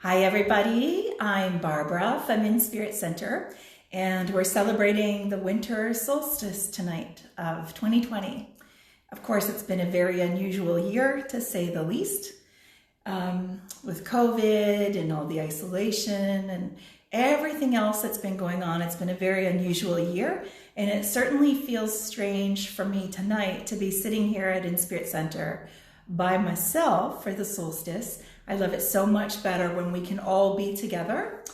Hi everybody, I'm Barbara from InSpirit Center, and we're celebrating the winter solstice tonight of 2020. Of course, it's been a very unusual year, to say the least, with COVID and all the isolation and everything else that's been going on. It's been a very unusual year, and it certainly feels strange for me tonight to be sitting here at InSpirit Center by myself for the solstice. I love it so much better when we can all be together,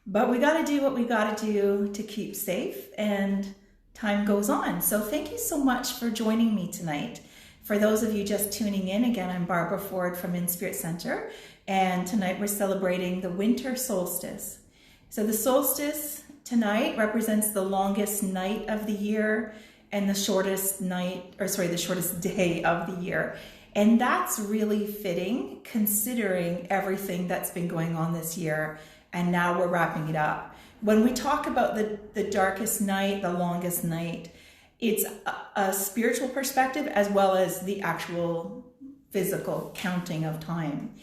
but we got to do what we got to do to keep safe, and time goes on. So thank you so much for joining me tonight. For those of you just tuning in, again, I'm Barbara Ford from InSpirit Center, and tonight we're celebrating the winter solstice. So the solstice tonight represents the longest night of the year and the shortest day of the year. And that's really fitting considering everything that's been going on this year, and now we're wrapping it up. When we talk about the darkest night, the longest night, it's a spiritual perspective as well as the actual physical counting of time.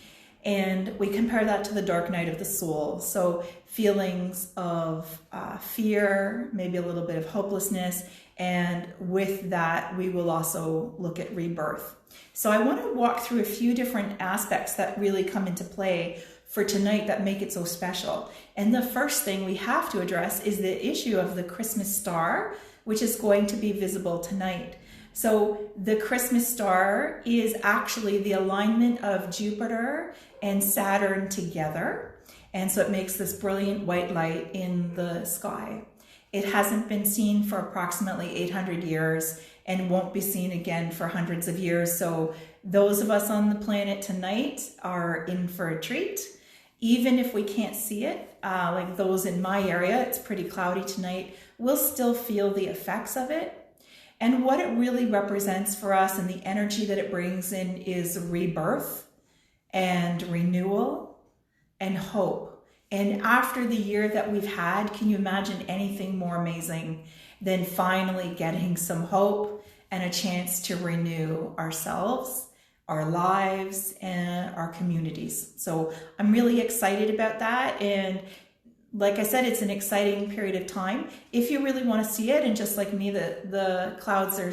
And we compare that to the dark night of the soul. So feelings of fear, maybe a little bit of hopelessness, and with that, we will also look at rebirth. So I want to walk through a few different aspects that really come into play for tonight that make it so special. And the first thing we have to address is the issue of the Christmas star, which is going to be visible tonight. So the Christmas star is actually the alignment of Jupiter and Saturn together. And so it makes this brilliant white light in the sky. It hasn't been seen for approximately 800 years and won't be seen again for hundreds of years. So those of us on the planet tonight are in for a treat. Even if we can't see it, like those in my area, it's pretty cloudy tonight, we'll still feel the effects of it. And what it really represents for us and the energy that it brings in is rebirth and renewal and hope. And after the year that we've had, can you imagine anything more amazing than finally getting some hope and a chance to renew ourselves, our lives, and our communities? So I'm really excited about that. And like I said, it's an exciting period of time. If you really want to see it, and just like me, the clouds are,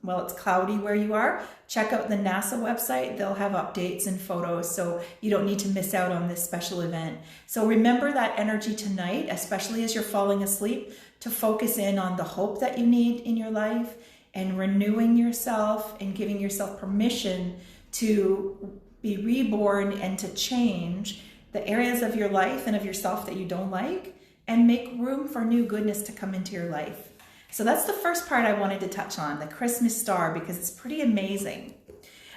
well, it's cloudy where you are, check out the NASA website. They'll have updates and photos, so you don't need to miss out on this special event. So remember that energy tonight, especially as you're falling asleep, to focus in on the hope that you need in your life and renewing yourself and giving yourself permission to be reborn and to change the areas of your life and of yourself that you don't like, and make room for new goodness to come into your life. So that's the first part I wanted to touch on, the Christmas star, because it's pretty amazing.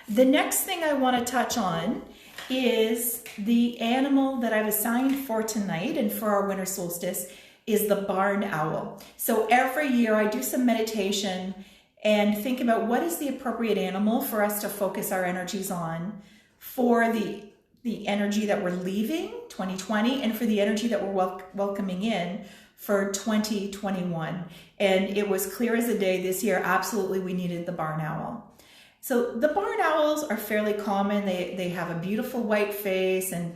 The next thing I want to touch on is the animal that I've assigned for tonight and for our winter solstice is the barn owl. So every year I do some meditation and think about what is the appropriate animal for us to focus our energies on for the energy that we're leaving, 2020, and for the energy that we're welcoming in for 2021. And it was clear as a day this year, absolutely we needed the barn owl. So the barn owls are fairly common. They have a beautiful white face and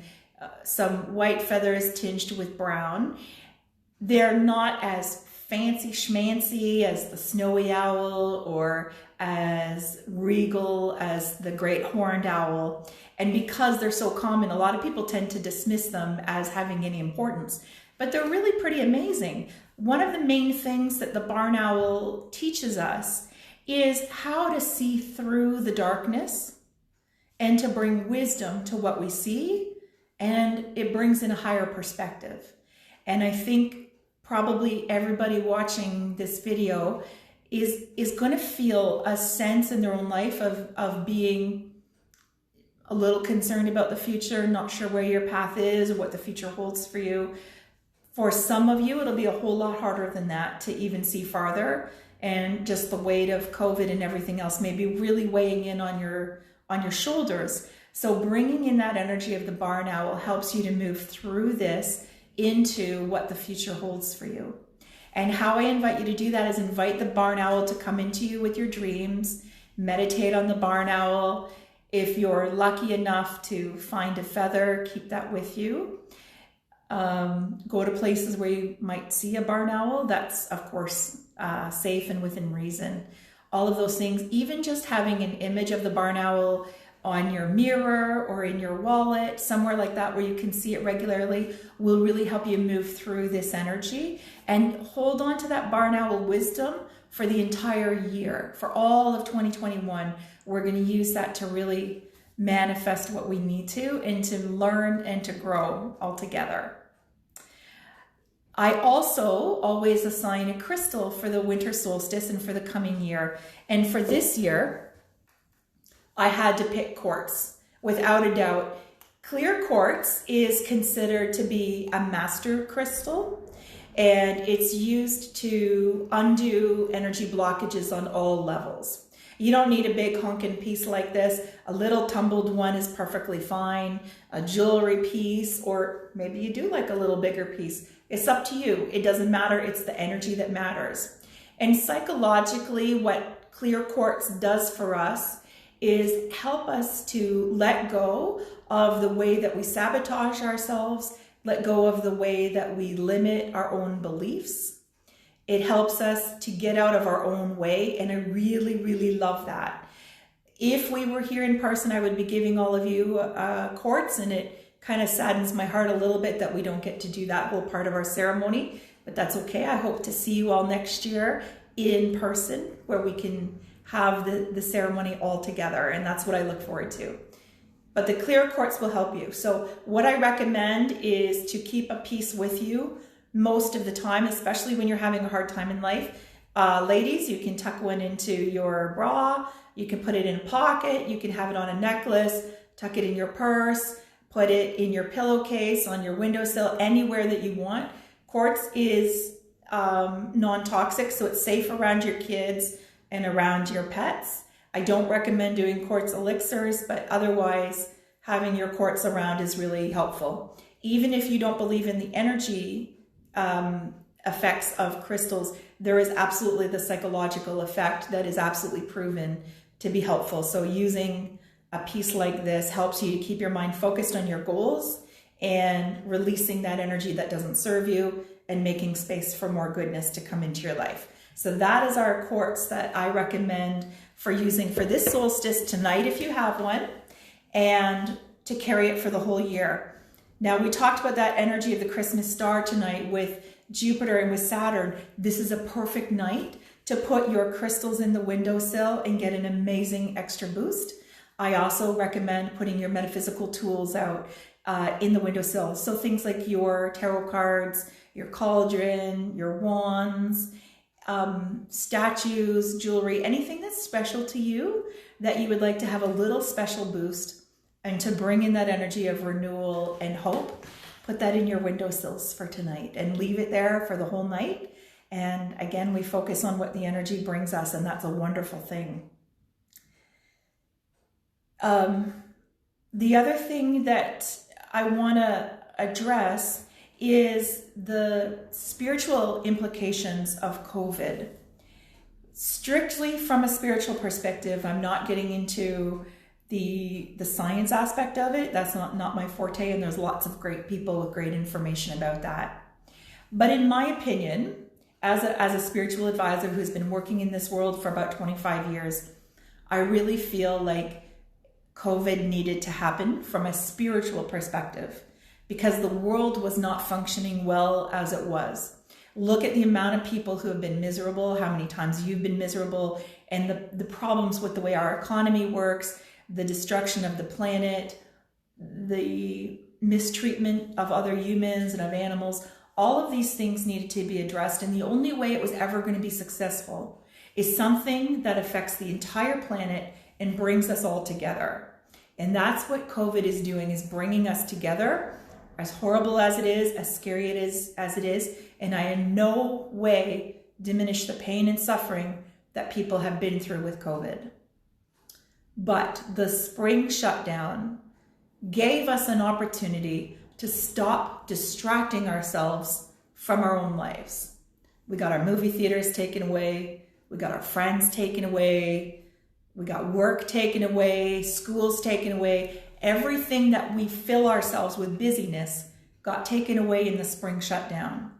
some white feathers tinged with brown. They're not as fancy schmancy as the snowy owl or as regal as the great horned owl. And because they're so common, a lot of people tend to dismiss them as having any importance. But they're really pretty amazing. One of the main things that the barn owl teaches us is how to see through the darkness and to bring wisdom to what we see, and it brings in a higher perspective. And I think probably everybody watching this video is going to feel a sense in their own life of being a little concerned about the future, not sure where your path is or what the future holds for you. For some of you, it'll be a whole lot harder than that to even see farther, and just the weight of COVID and everything else may be really weighing in on your shoulders. So bringing in that energy of the barn owl helps you to move through this into what the future holds for you. And how I invite you to do that is invite the barn owl to come into you with your dreams, meditate on the barn owl. If you're lucky enough to find a feather, keep that with you. Go to places where you might see a barn owl. That's, of course, safe and within reason. All of those things, even just having an image of the barn owl on your mirror or in your wallet, somewhere like that where you can see it regularly, will really help you move through this energy and hold on to that barn owl wisdom for the entire year. For all of 2021, we're going to use that to really manifest what we need to and to learn and to grow all together. I also always assign a crystal for the winter solstice and for the coming year. And for this year, I had to pick quartz, without a doubt. Clear quartz is considered to be a master crystal, and it's used to undo energy blockages on all levels. You don't need a big honking piece like this. A little tumbled one is perfectly fine. A jewelry piece, or maybe you do like a little bigger piece. It's up to you. It doesn't matter. It's the energy that matters. And psychologically, what clear quartz does for us is help us to let go of the way that we sabotage ourselves, let go of the way that we limit our own beliefs. It helps us to get out of our own way, and I really, really love that. If we were here in person, I would be giving all of you quartz, and it kind of saddens my heart a little bit that we don't get to do that whole part of our ceremony, but that's okay. I hope to see you all next year in person where we can have the ceremony all together, and that's what I look forward to. But the clear quartz will help you. So what I recommend is to keep a piece with you most of the time, especially when you're having a hard time in life. Ladies, you can tuck one into your bra, you can put it in a pocket, you can have it on a necklace, tuck it in your purse, put it in your pillowcase, on your windowsill, anywhere that you want. Quartz is non-toxic, so it's safe around your kids and around your pets. I don't recommend doing quartz elixirs, but otherwise having your quartz around is really helpful. Even if you don't believe in the energy effects of crystals, there is absolutely the psychological effect that is absolutely proven to be helpful. So using a piece like this helps you to keep your mind focused on your goals and releasing that energy that doesn't serve you and making space for more goodness to come into your life. So that is our quartz that I recommend for using for this solstice tonight, if you have one, and to carry it for the whole year. Now, we talked about that energy of the Christmas star tonight with Jupiter and with Saturn. This is a perfect night to put your crystals in the windowsill and get an amazing extra boost. I also recommend putting your metaphysical tools out in the windowsill. So things like your tarot cards, your cauldron, your wands, statues, jewelry, anything that's special to you that you would like to have a little special boost and to bring in that energy of renewal and hope. Put that in your windowsills for tonight and leave it there for the whole night. And again, we focus on what the energy brings us, and that's a wonderful thing. The other thing that I want to address is the spiritual implications of COVID. Strictly from a spiritual perspective, I'm not getting into the science aspect of it. That's not my forte, and there's lots of great people with great information about that. But in my opinion, as a spiritual advisor who's been working in this world for about 25 years, I really feel like COVID needed to happen from a spiritual perspective because the world was not functioning well as it was. Look at the amount of people who have been miserable, how many times you've been miserable, and the problems with the way our economy works, the destruction of the planet, the mistreatment of other humans and of animals. All of these things needed to be addressed, and the only way it was ever going to be successful is something that affects the entire planet and brings us all together. And that's what COVID is doing, is bringing us together, as horrible as it is, as scary as it is. And I in no way diminish the pain and suffering that people have been through with COVID. But the spring shutdown gave us an opportunity to stop distracting ourselves from our own lives. We got our movie theaters taken away. We got our friends taken away. We got work taken away, schools taken away. Everything that we fill ourselves with busyness got taken away in the spring shutdown.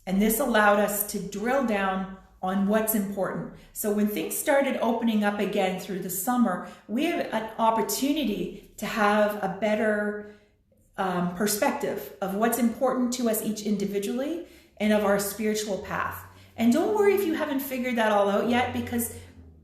And this allowed us to drill down on what's important. So when things started opening up again through the summer, we have an opportunity to have a better perspective of what's important to us each individually and of our spiritual path. And don't worry if you haven't figured that all out yet, because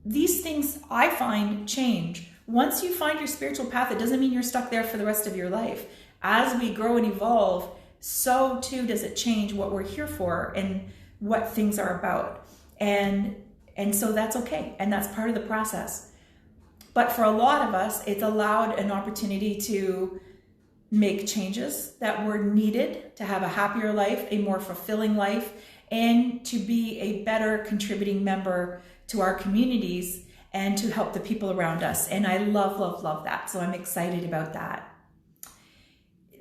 these things I find change. Once you find your spiritual path, it doesn't mean you're stuck there for the rest of your life. As we grow and evolve, so too does it change what we're here for and what things are about. And so that's okay. And that's part of the process. But for a lot of us, it's allowed an opportunity to make changes that were needed to have a happier life, a more fulfilling life, and to be a better contributing member to our communities and to help the people around us. And I love, love, love that. So I'm excited about that.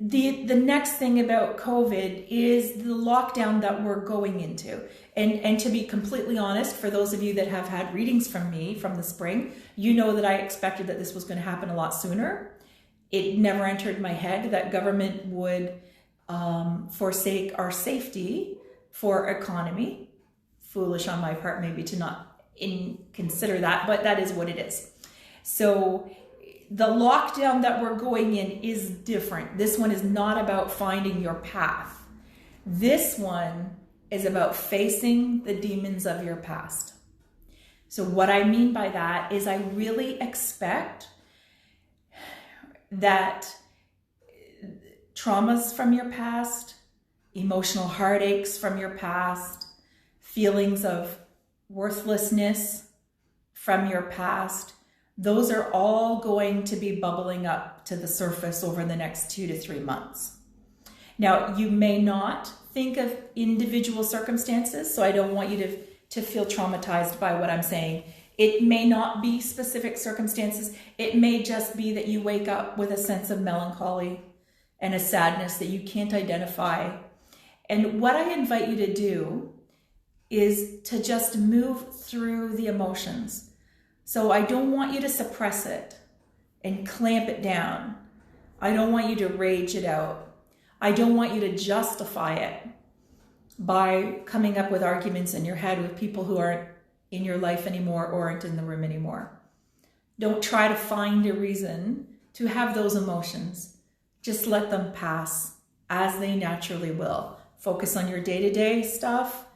The next thing about COVID is the lockdown that we're going into. And to be completely honest, for those of you that have had readings from me from the spring, you know that I expected that this was going to happen a lot sooner. It never entered my head that government would forsake our safety for economy. Foolish on my part maybe to not consider that, but that is what it is. So the lockdown that we're going in is different. This one is not about finding your path. This one is about facing the demons of your past. So what I mean by that is I really expect that traumas from your past, emotional heartaches from your past, feelings of worthlessness from your past, those are all going to be bubbling up to the surface over the next 2 to 3 months. Now, you may not think of individual circumstances, so I don't want you to feel traumatized by what I'm saying. It may not be specific circumstances. It may just be that you wake up with a sense of melancholy and a sadness that you can't identify. And what I invite you to do is to just move through the emotions. So I don't want you to suppress it and clamp it down. I don't want you to rage it out. I don't want you to justify it by coming up with arguments in your head with people who aren't in your life anymore or aren't in the room anymore. Don't try to find a reason to have those emotions. Just let them pass as they naturally will. Focus on your day-to-day stuff.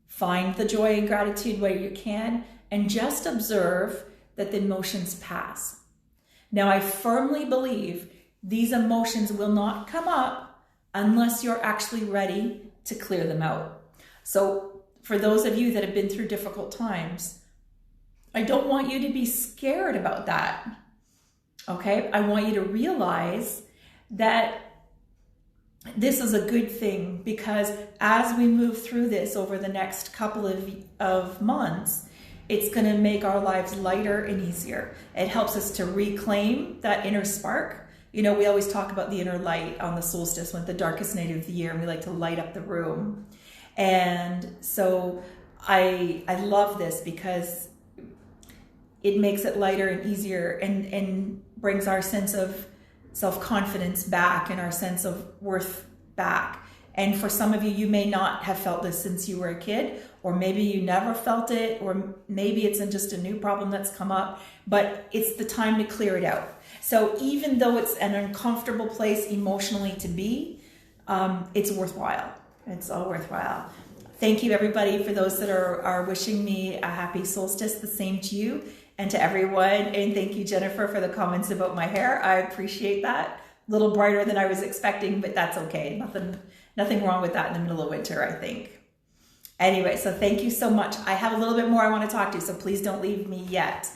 Find the joy and gratitude where you can, and just observe that the emotions pass. Now, I firmly believe these emotions will not come up unless you're actually ready to clear them out. So for those of you that have been through difficult times, I don't want you to be scared about that. Okay? I want you to realize that this is a good thing, because as we move through this over the next couple of months, it's going to make our lives lighter and easier. It helps us to reclaim that inner spark. You know, we always talk about the inner light on the solstice, when the darkest night of the year, and we like to light up the room. And so I love this because it makes it lighter and easier, and brings our sense of self-confidence back and our sense of worth back. And for some of you, you may not have felt this since you were a kid, or maybe you never felt it, or maybe it's just a new problem that's come up, but it's the time to clear it out. So even though it's an uncomfortable place emotionally to be, it's worthwhile. It's all worthwhile. Thank you, everybody, for those that are wishing me a happy solstice. The same to you and to everyone. And thank you, Jennifer, for the comments about my hair. I appreciate that. A little brighter than I was expecting, but that's okay. Nothing wrong with that in the middle of winter, I think. Anyway, so thank you so much. I have a little bit more I want to talk to, so please don't leave me yet.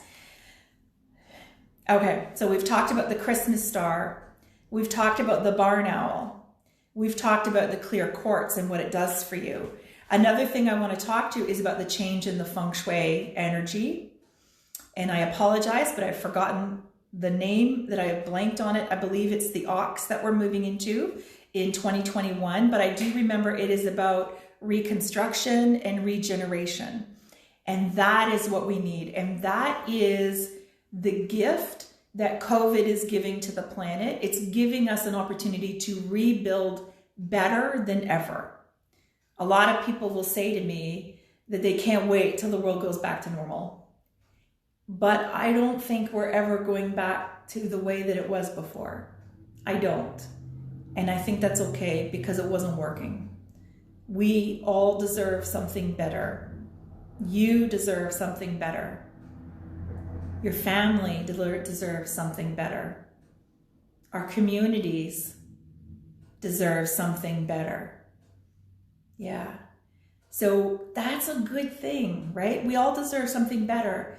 Okay, so we've talked about the Christmas star. We've talked about the barn owl. We've talked about the clear quartz and what it does for you. Another thing I want to talk to is about the change in the feng shui energy. And I apologize, but I've forgotten the name, that I have blanked on it. I believe it's the ox that we're moving into in 2021, but I do remember it is about reconstruction and regeneration. And that is what we need. And that is the gift that COVID is giving to the planet. It's giving us an opportunity to rebuild better than ever. A lot of people will say to me that they can't wait till the world goes back to normal. But I don't think we're ever going back to the way that it was before. I don't. And I think that's okay because it wasn't working. We all deserve something better. You deserve something better. Your family deserves something better. Our communities deserve something better. Yeah. So that's a good thing, right? We all deserve something better.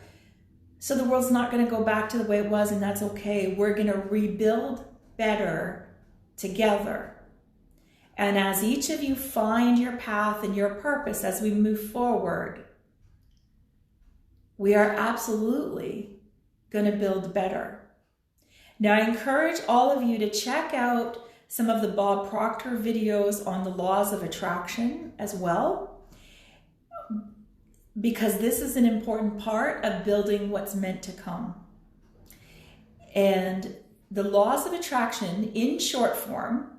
So the world's not going to go back to the way it was, and that's okay. We're going to rebuild better together. And as each of you find your path and your purpose as we move forward, we are absolutely going to build better. Now, I encourage all of you to check out some of the Bob Proctor videos on the laws of attraction as well, because this is an important part of building what's meant to come. And the laws of attraction, in short form,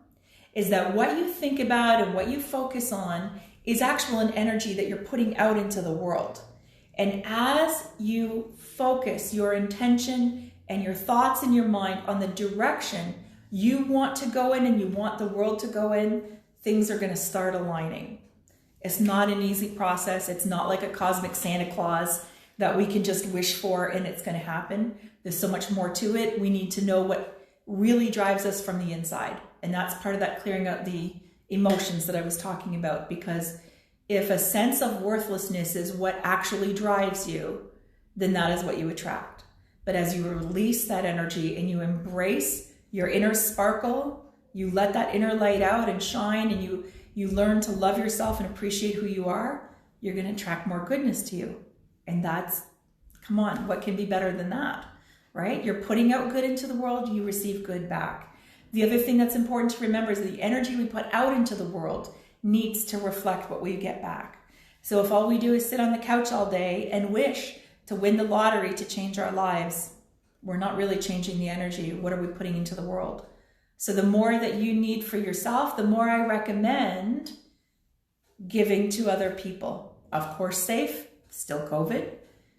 is that what you think about and what you focus on is actual an energy that you're putting out into the world. And as you focus your intention and your thoughts in your mind on the direction you want to go in and you want the world to go in, things are going to start aligning. It's not an easy process. It's not like a cosmic Santa Claus that we can just wish for and it's going to happen. There's so much more to it. We need to know what really drives us from the inside. And that's part of that clearing out the emotions that I was talking about, because if a sense of worthlessness is what actually drives you, then that is what you attract. But as you release that energy and you embrace your inner sparkle, you let that inner light out and shine, and you learn to love yourself and appreciate who you are, you're going to attract more goodness to you. And that's, come on, what can be better than that, right? You're putting out good into the world, you receive good back. The other thing that's important to remember is the energy we put out into the world needs to reflect what we get back. So if all we do is sit on the couch all day and wish to win the lottery to change our lives, we're not really changing the energy. What are we putting into the world? So the more that you need for yourself, the more I recommend giving to other people. Of course, safe, still COVID,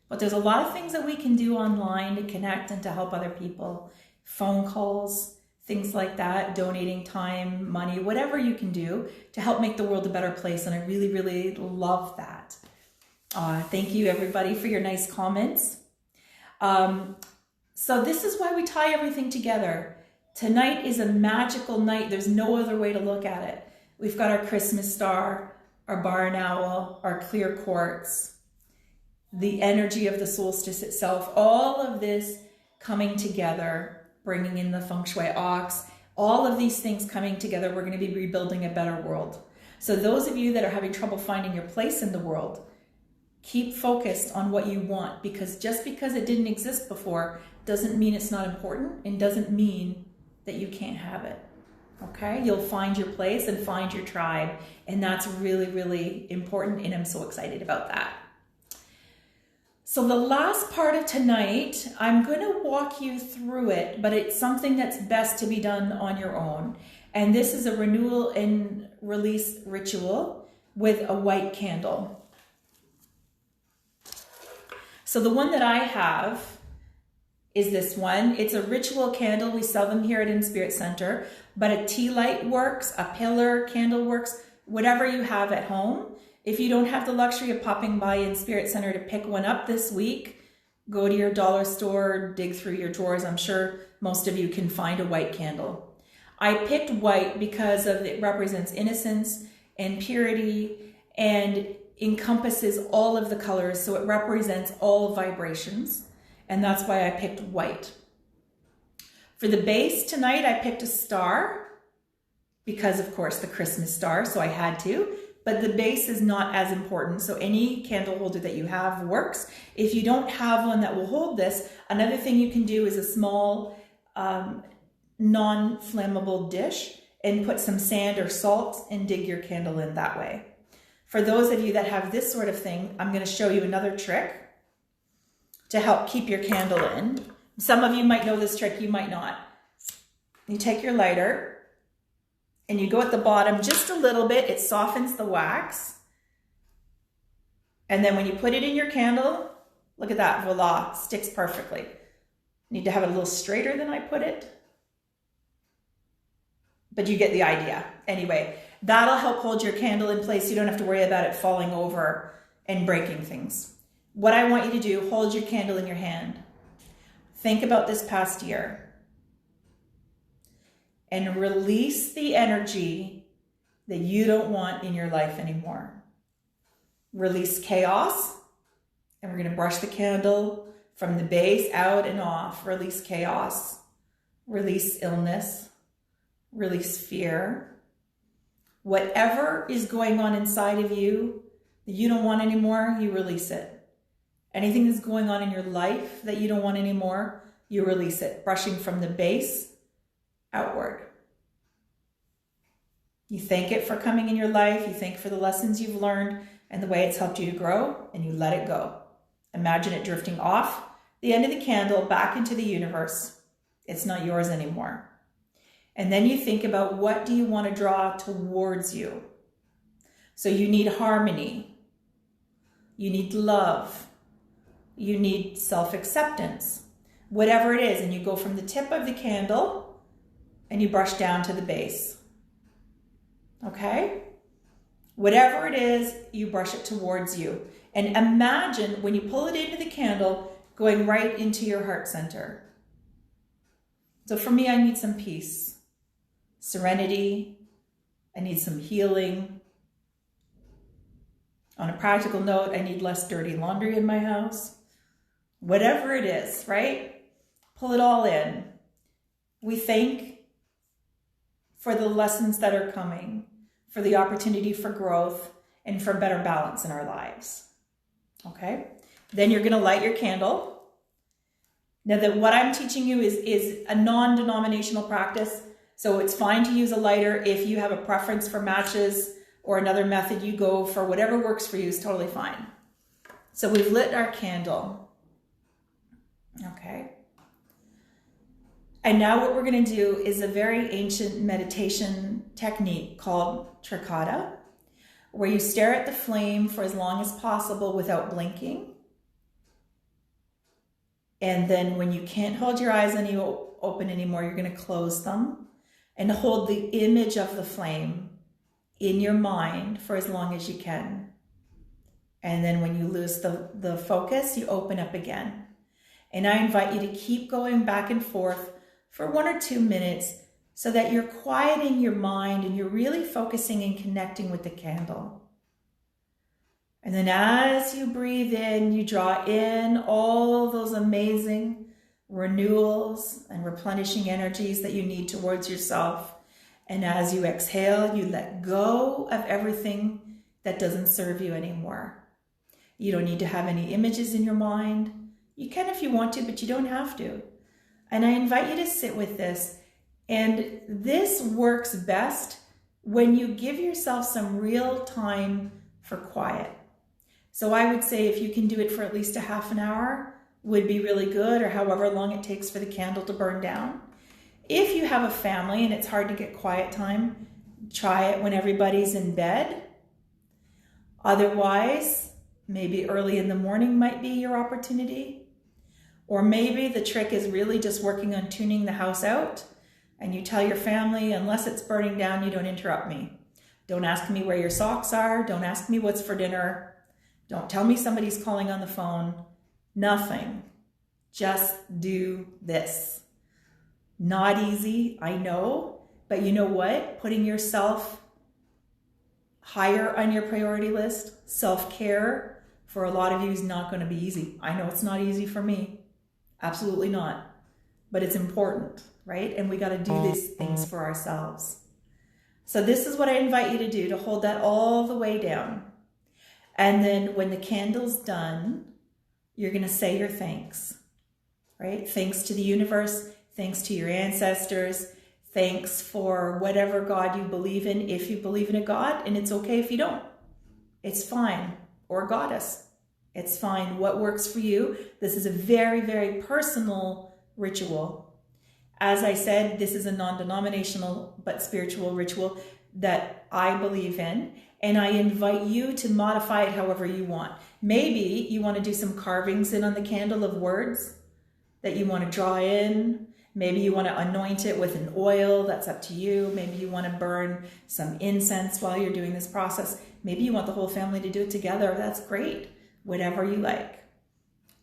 but there's a lot of things that we can do online to connect and to help other people. Phone calls, things like that, donating time, money, whatever you can do to help make the world a better place. And I really, really love that. Thank you, everybody, for your nice comments. So this is why we tie everything together. Tonight is a magical night. There's no other way to look at it. We've got our Christmas star, our barn owl, our clear quartz, the energy of the solstice itself, all of this coming together, bringing in the feng shui ox, all of these things coming together. We're going to be rebuilding a better world. So those of you that are having trouble finding your place in the world, keep focused on what you want, because just because it didn't exist before doesn't mean it's not important and doesn't mean that you can't have it. Okay? You'll find your place and find your tribe. And that's really, really important. And I'm so excited about that. So the last part of tonight, I'm going to walk you through it, but it's something that's best to be done on your own. And this is a renewal and release ritual with a white candle. So the one that I have is this one. It's a ritual candle. We sell them here at InSpirit Center, but a tea light works, a pillar candle works, whatever you have at home. If you don't have the luxury of popping by InSpirit Center to pick one up this week, go to your dollar store, dig through your drawers. I'm sure most of you can find a white candle. I picked white because it represents innocence and purity and encompasses all of the colors. So it represents all vibrations. And that's why I picked white. For the base tonight, I picked a star because, of course, the Christmas star, so I had to. But the base is not as important, so any candle holder that you have works. If you don't have one that will hold this, another thing you can do is a small non-flammable dish and put some sand or salt and dig your candle in that way. For those of you that have this sort of thing, I'm going to show you another trick to help keep your candle in. Some of you might know this trick, you might not. You take your lighter and you go at the bottom just a little bit. It softens the wax. And then when you put it in your candle, look at that, voila, sticks perfectly. Need to have it a little straighter than I put it. But you get the idea. Anyway, that'll help hold your candle in place. You don't have to worry about it falling over and breaking things. What I want you to do, hold your candle in your hand. Think about this past year and release the energy that you don't want in your life anymore. Release chaos, and we're going to brush the candle from the base out and off. Release chaos, release illness, release fear. Whatever is going on inside of you that you don't want anymore, you release it. Anything that's going on in your life that you don't want anymore, you release it. Brushing from the base outward. You thank it for coming in your life. You thank for the lessons you've learned and the way it's helped you to grow, and you let it go. Imagine it drifting off the end of the candle back into the universe. It's not yours anymore. And then you think about, what do you want to draw towards you? So you need harmony. You need love. You need self-acceptance. Whatever it is, and you go from the tip of the candle and you brush down to the base. Okay? Whatever it is, you brush it towards you. And imagine when you pull it into the candle, going right into your heart center. So for me, I need some peace, serenity. I need some healing. On a practical note, I need less dirty laundry in my house. Whatever it is, right? Pull it all in. We thank for the lessons that are coming, for the opportunity for growth, and for better balance in our lives. Okay? Then you're going to light your candle. Now, what I'm teaching you is a non-denominational practice, so it's fine to use a lighter. If you have a preference for matches or another method, you go for whatever works for you is totally fine. So we've lit our candle. Okay. And now what we're going to do is a very ancient meditation technique called Trikhata, where you stare at the flame for as long as possible without blinking. And then when you can't hold your eyes open anymore, you're going to close them and hold the image of the flame in your mind for as long as you can. And then when you lose the focus, you open up again. And I invite you to keep going back and forth for 1 or 2 minutes so that you're quieting your mind and you're really focusing and connecting with the candle. And then as you breathe in, you draw in all those amazing renewals and replenishing energies that you need towards yourself. And as you exhale, you let go of everything that doesn't serve you anymore. You don't need to have any images in your mind. You can if you want to, but you don't have to. And I invite you to sit with this. And this works best when you give yourself some real time for quiet. So I would say if you can do it for at least a half an hour, would be really good, or however long it takes for the candle to burn down. If you have a family and it's hard to get quiet time, try it when everybody's in bed. Otherwise, maybe early in the morning might be your opportunity. Or maybe the trick is really just working on tuning the house out, and you tell your family, unless it's burning down, you don't interrupt me. Don't ask me where your socks are. Don't ask me what's for dinner. Don't tell me somebody's calling on the phone. Nothing. Just do this. Not easy, I know, but you know what? Putting yourself higher on your priority list, self-care, for a lot of you is not going to be easy. I know it's not easy for me. Absolutely not. But it's important, right? And we got to do these things for ourselves. So this is what I invite you to do, to hold that all the way down. And then when the candle's done, you're going to say your thanks, right? Thanks to the universe. Thanks to your ancestors. Thanks for whatever God you believe in, if you believe in a God, and it's okay if you don't. It's fine. Or goddess. It's fine. What works for you? This is a very, very personal ritual. As I said, this is a non-denominational but spiritual ritual that I believe in, and I invite you to modify it however you want. Maybe you want to do some carvings in on the candle of words that you want to draw in. Maybe you want to anoint it with an oil, that's up to you. Maybe you want to burn some incense while you're doing this process. Maybe you want the whole family to do it together, that's great. Whatever you like.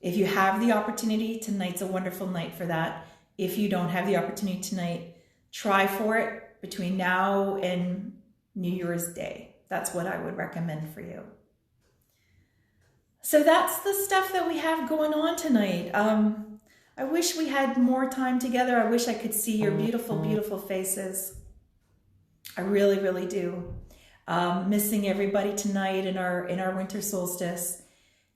If you have the opportunity, tonight's a wonderful night for that. If you don't have the opportunity tonight, try for it between now and New Year's Day. That's what I would recommend for you. So that's the stuff that we have going on tonight. I wish we had more time together. I wish I could see your beautiful, beautiful faces. I really, really do. Missing everybody tonight in our winter solstice.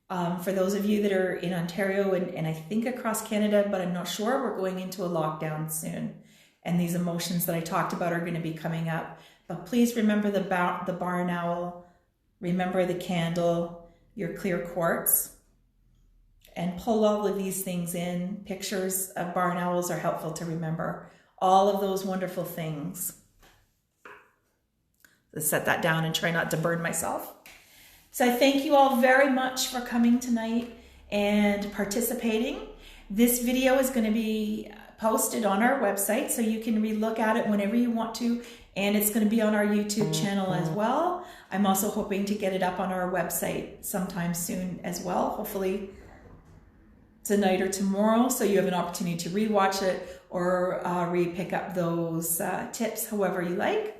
For those of you that are in Ontario and I think across Canada, but I'm not sure, we're going into a lockdown soon. And these emotions that I talked about are going to be coming up. But please remember the barn owl, remember the candle, your clear quartz, and pull all of these things in. Pictures of barn owls are helpful to remember. All of those wonderful things. Let's set that down and try not to burn myself. So I thank you all very much for coming tonight and participating. This video is going to be posted on our website, so you can re-look at it whenever you want to, and it's going to be on our YouTube channel as well. I'm also hoping to get it up on our website sometime soon as well, hopefully tonight or tomorrow, so you have an opportunity to re-watch it or re-pick up those tips however you like.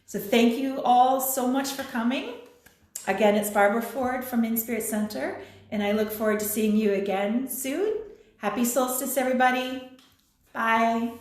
So thank you all so much for coming. Again, it's Barbara Ford from InSpirit Center, and I look forward to seeing you again soon. Happy solstice, everybody. Bye.